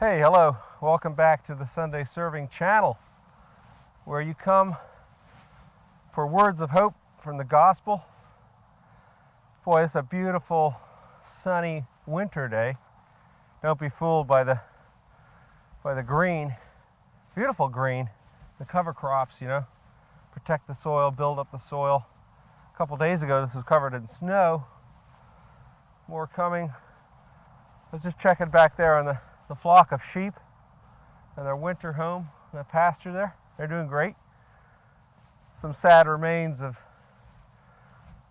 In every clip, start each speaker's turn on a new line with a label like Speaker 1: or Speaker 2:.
Speaker 1: Hey, hello. Welcome back to the Sunday Serving channel, where you come for words of hope from the gospel. Boy, it's a beautiful, sunny winter day. Don't be fooled by the green, beautiful green, the cover crops, protect the soil, build up the soil. A couple days ago, this was covered in snow. More coming. I was just checking back there on the flock of sheep and their winter home, the pasture there. They're doing great. Some sad remains of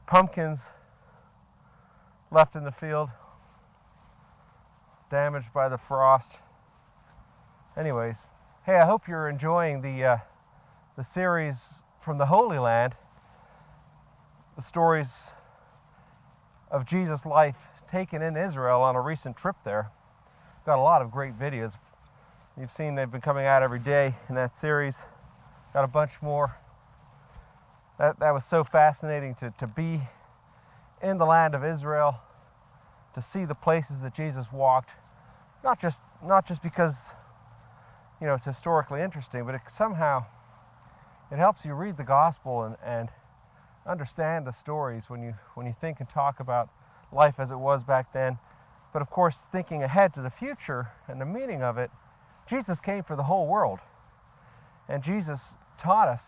Speaker 1: pumpkins left in the field, damaged by the frost. Anyways, hey, I hope you're enjoying the series from the Holy Land, the stories of Jesus' life taken in Israel on a recent trip there. Got a lot of great videos. You've seen they've been coming out every day in that series. Got a bunch more. That was so fascinating to be in the land of Israel, to see the places that Jesus walked. Not just because it's historically interesting, but somehow it helps you read the gospel and understand the stories when you think and talk about life as it was back then. But of course, thinking ahead to the future and the meaning of it, Jesus came for the whole world. And Jesus taught us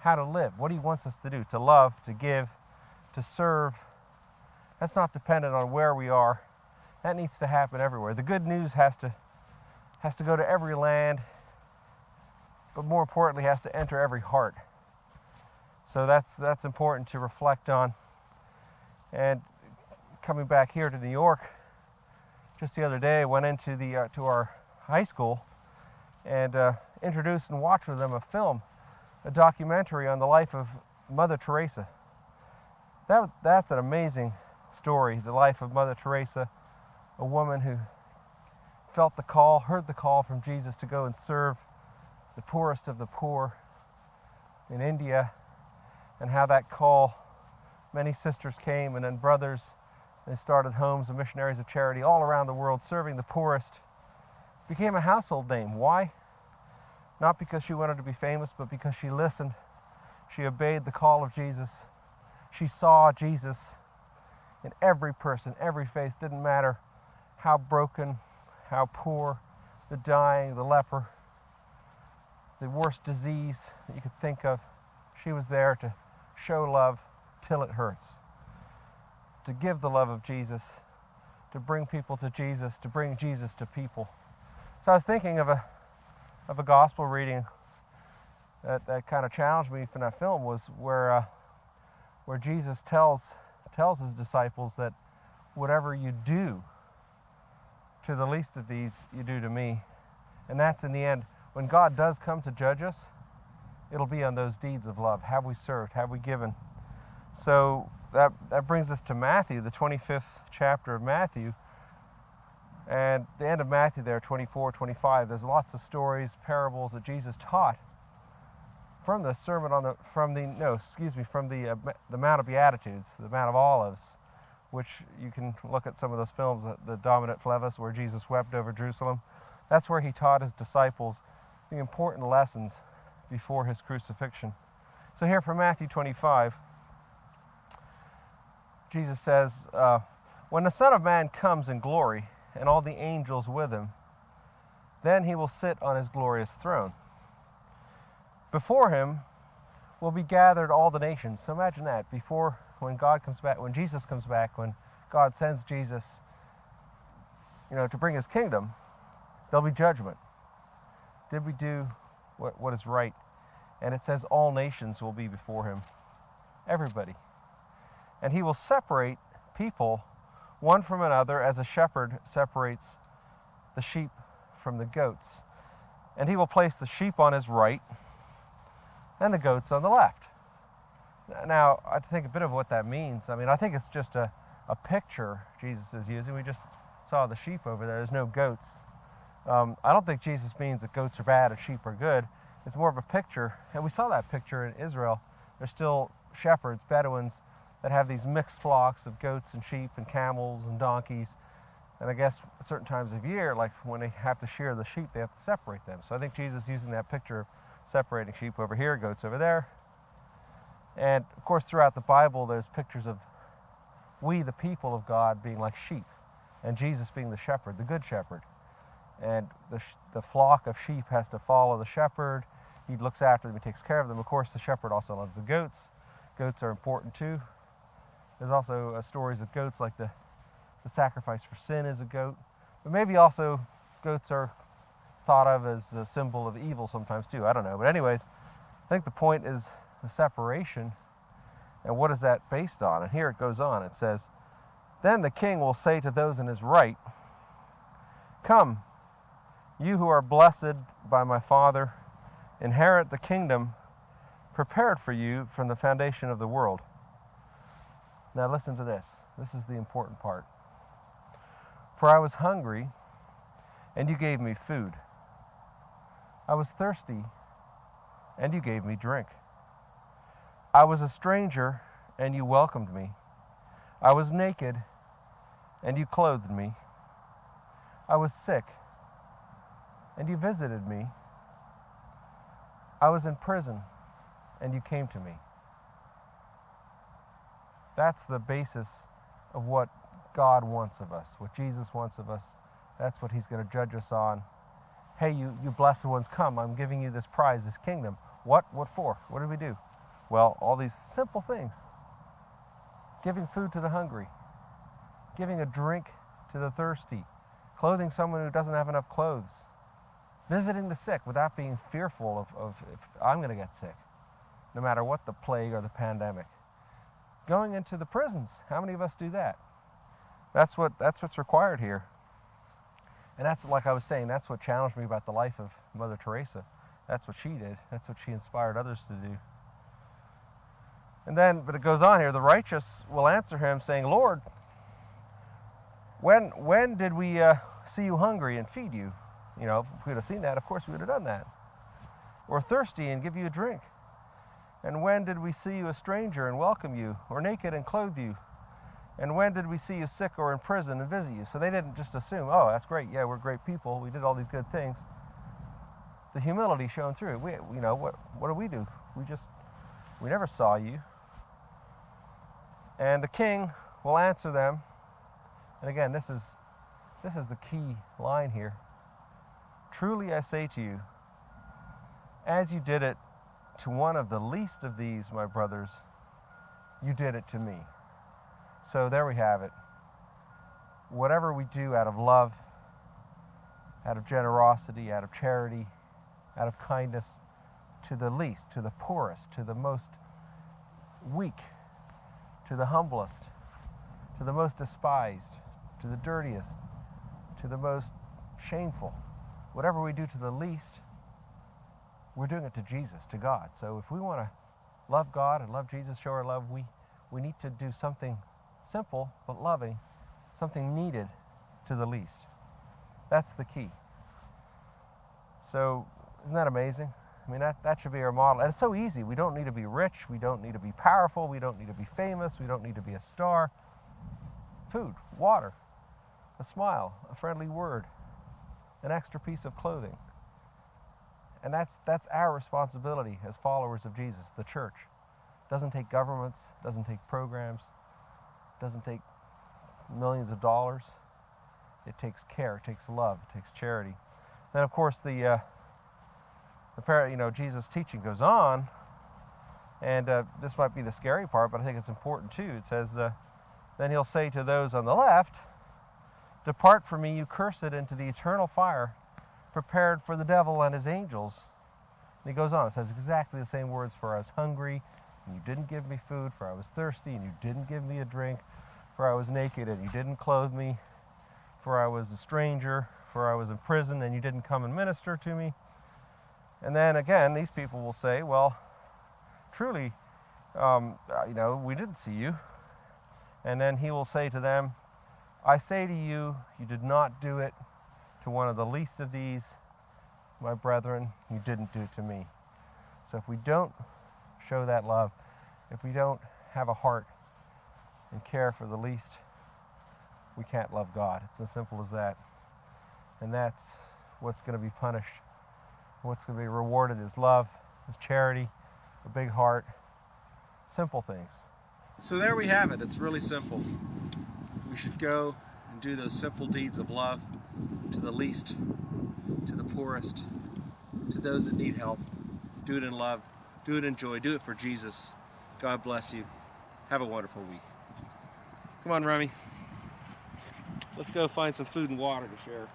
Speaker 1: how to live, what he wants us to do, to love, to give, to serve. That's not dependent on where we are. That needs to happen everywhere. The good news has to go to every land, but more importantly, has to enter every heart. So that's important to reflect on. And coming back here to New York, just the other day, I went into to our high school and introduced and watched with them a documentary on the life of Mother Teresa. That's an amazing story, the life of Mother Teresa, a woman who felt the call, heard the call from Jesus to go and serve the poorest of the poor in India, and how that call, many sisters came and then brothers. They started homes of missionaries of charity all around the world, serving the poorest. Became a household name. Why? Not because she wanted to be famous, but because she listened. She obeyed the call of Jesus. She saw Jesus in every person, every face. Didn't matter how broken, how poor, the dying, the leper, the worst disease that you could think of. She was there to show love till it hurts. To give the love of Jesus, to bring people to Jesus, to bring Jesus to people. So I was thinking of a gospel reading that kind of challenged me from that film, was where Jesus tells his disciples that whatever you do to the least of these, you do to me. And that's in the end, when God does come to judge us, it'll be on those deeds of love. Have we served? Have we given? So that brings us to Matthew, the 25th chapter of Matthew. And the end of Matthew there, 24, 25, there's lots of stories, parables that Jesus taught from the sermon from the Mount of Beatitudes, the Mount of Olives, which you can look at some of those films, the Dominant Flevis, where Jesus wept over Jerusalem. That's where he taught his disciples the important lessons before his crucifixion. So here from Matthew 25, Jesus says, when the Son of Man comes in glory, and all the angels with him, then he will sit on his glorious throne. Before him will be gathered all the nations. So imagine that, when God comes back, when Jesus comes back, when God sends Jesus, to bring his kingdom, there'll be judgment. Did we do what is right? And it says all nations will be before him. Everybody. And he will separate people one from another, as a shepherd separates the sheep from the goats. And he will place the sheep on his right and the goats on the left. Now, I think a bit of what that means. I think it's just a picture Jesus is using. We just saw the sheep over there. There's no goats. I don't think Jesus means that goats are bad and sheep are good. It's more of a picture. And we saw that picture in Israel. There's still shepherds, Bedouins, that have these mixed flocks of goats and sheep and camels and donkeys. And I guess at certain times of year, like when they have to shear the sheep, they have to separate them. So I think Jesus is using that picture of separating sheep over here, goats over there. And of course, throughout the Bible, there's pictures of we, the people of God, being like sheep, and Jesus being the shepherd, the good shepherd. And the flock of sheep has to follow the shepherd. He looks after them, he takes care of them. Of course, the shepherd also loves the goats. Goats are important too. There's also stories of goats, like the sacrifice for sin is a goat. But maybe also goats are thought of as a symbol of evil sometimes too. I don't know. But anyways, I think the point is the separation. And what is that based on? And here it goes on. It says, "Then the king will say to those in his right, 'Come, you who are blessed by my Father, inherit the kingdom prepared for you from the foundation of the world.'" Now listen to this. This is the important part. "For I was hungry, and you gave me food. I was thirsty, and you gave me drink. I was a stranger, and you welcomed me. I was naked, and you clothed me. I was sick, and you visited me. I was in prison, and you came to me." That's the basis of what God wants of us, what Jesus wants of us. That's what he's going to judge us on. Hey, you blessed ones, come. I'm giving you this prize, this kingdom. What? What for? What did we do? Well, all these simple things. Giving food to the hungry. Giving a drink to the thirsty. Clothing someone who doesn't have enough clothes. Visiting the sick without being fearful of if I'm going to get sick, no matter what the plague or the pandemic. Going into the prisons. How many of us do that? That's what's required here. And that's, like I was saying, that's what challenged me about the life of Mother Teresa. That's what she did. That's what she inspired others to do. And then, but it goes on here, the righteous will answer him saying, "Lord, when did we see you hungry and feed you?" You know, if we would have seen that, of course we would have done that. "Or thirsty and give you a drink? And when did we see you a stranger and welcome you, or naked and clothe you? And when did we see you sick or in prison and visit you?" So they didn't just assume, "Oh, that's great, yeah, we're great people, we did all these good things." The humility shown through. What do we do? We never saw you. And the king will answer them. And again, this is the key line here. "Truly I say to you, as you did it to one of the least of these, my brothers, you did it to me." So there we have it. Whatever we do out of love, out of generosity, out of charity, out of kindness, to the least, to the poorest, to the most weak, to the humblest, to the most despised, to the dirtiest, to the most shameful, whatever we do to the least, we're doing it to Jesus, to God. So if we want to love God and love Jesus, show our love, we need to do something simple but loving, something needed to the least. That's the key. So isn't that amazing? I mean, that should be our model. And it's so easy. We don't need to be rich. We don't need to be powerful. We don't need to be famous. We don't need to be a star. Food, water, a smile, a friendly word, an extra piece of clothing. And that's our responsibility as followers of Jesus, the church. Doesn't take governments, doesn't take programs, doesn't take millions of dollars. It takes care, it takes love, it takes charity. Then of course Jesus' teaching goes on, and this might be the scary part, but I think it's important too. It says, "Then he'll say to those on the left, 'Depart from me, you cursed, into the eternal fire, prepared for the devil and his angels.'" And he goes on. It says exactly the same words. "For I was hungry, and you didn't give me food. For I was thirsty, and you didn't give me a drink. For I was naked, and you didn't clothe me. For I was a stranger. For I was in prison, and you didn't come and minister to me." And then again, these people will say, "Well, truly, we didn't see you." And then he will say to them, "I say to you, you did not do it to one of the least of these, my brethren, you didn't do it to me." So if we don't show that love, if we don't have a heart and care for the least, we can't love God. It's as simple as that. And that's what's going to be punished. What's going to be rewarded is love, is charity, a big heart, simple things. So there we have it. It's really simple. We should go and do those simple deeds of love to the least, to the poorest, to those that need help. Do it in love, do it in joy, do it for Jesus. God bless you. Have a wonderful week. Come on, Remy. Let's go find some food and water to share.